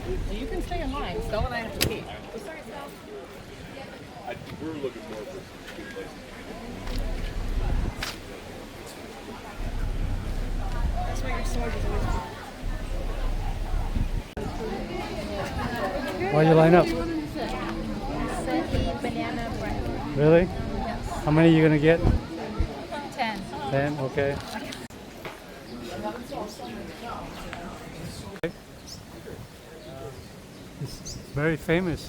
You can stay in line. Stella and I have to pee. Oh, sorry, Stella. We're looking more for some good places. That's why your sword is always. Why you line up? Sahi banana bread. Really? Yes. How many are you gonna get? 10. 10? Okay. It's very famous.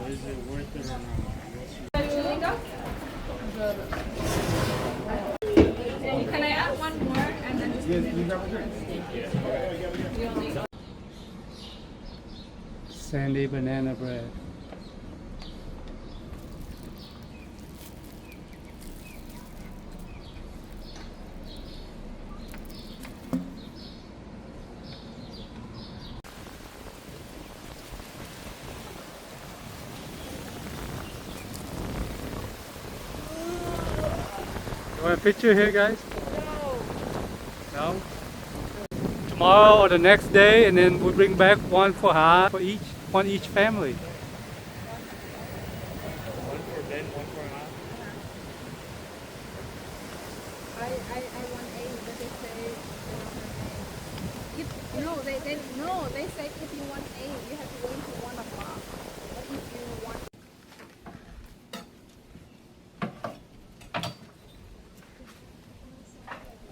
Is it worth it or not? Can I add one more and then Sandy banana bread. You want a picture here, guys? No. No? Tomorrow or the next day, and then we bring back one for one each family. One for Ben, one for Hana. I want A, but they say if, no, they say if you want A, you have to wait till 1 o'clock. But if you want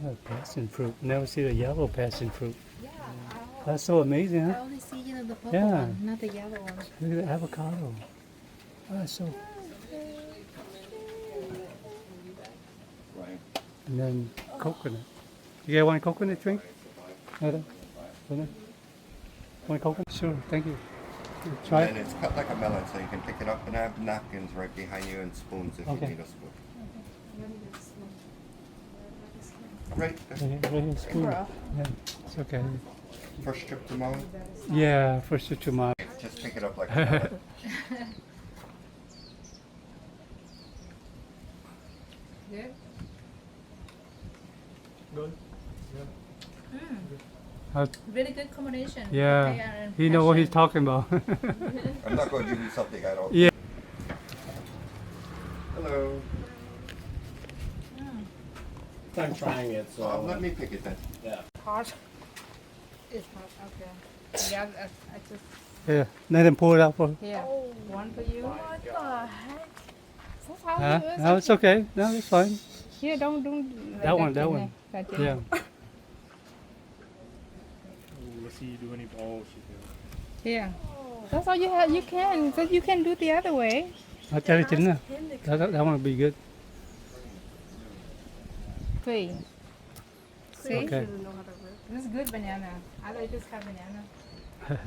Oh, passion fruit. Never see the yellow passion fruit. yeah, That's so amazing, I huh? only see the purple Yeah. one, not the yellow one. Look at the avocado. Oh, that's so. And then coconut. You guys want a coconut drink? Heather? Want coconut? Sure, thank you. Try And it. it's cut like a melon, so you can pick it up and have napkins right behind you and spoons if Okay. you need a spoon. Right, Right here, spoon. Yeah, it's okay. first trip to Maui, Yeah, first to my. just pick it up like a melon. Good. Good. Really good combination. Papaya Yeah, and he know what he's passion. talking about. I'm not going to give you something I don't. Yeah. Hello. I'm trying it, so Let me pick it then. yeah. Hot. It's hot, okay. Yeah, I just, Yeah, let him pull it out for. here, one for you. What the heck? That's how Huh? it is. No, it's okay. No, it's fine. Here, don't That one, that one. Yeah. Let's see you do any. Oh, she did. Here. That's all you have. You can, but you can do the other way. I'll tell you, Tina. That one will be good. Free. See? Okay. This is good banana. I like this kind of banana.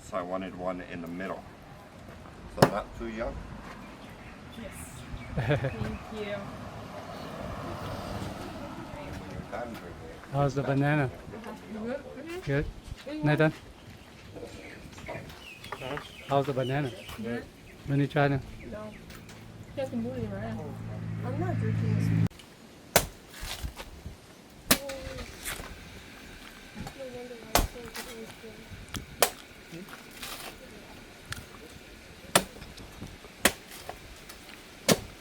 So I wanted one in the middle. So not too young. Thank you. When you're done drinking it. How's the banana? Good. Nathan? Huh? How's the banana? Good. When you try it? Just move it around. I'm not drinking this.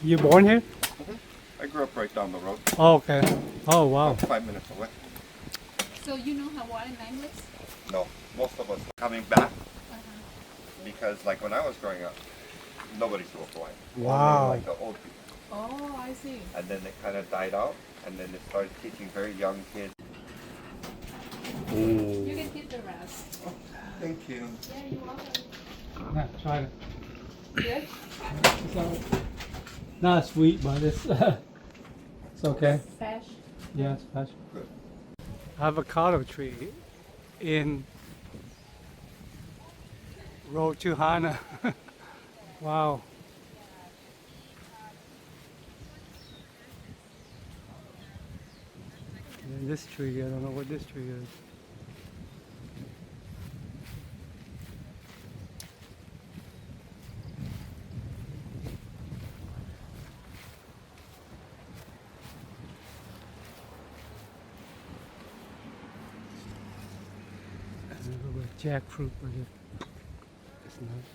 You born here? I grew up right down the road, Oh, okay. Oh, wow. about 5 minutes away. So you know Hawaiian language? No, most of us coming back because like when I was growing up, nobody spoke Hawaiian. Wow. Only, like the old people. Oh, I see. And then it kind of died out, and then they started teaching very young kids. You can keep the rest. Thank you. Yeah, you're welcome. Yeah, try it. Good? It's not sweet, but it's it's okay. Fresh. Yeah, it's fresh. Good. Avocado tree in Road to Hana. Wow. And this tree, I don't know what this tree is. jackfruit right here. It's nice.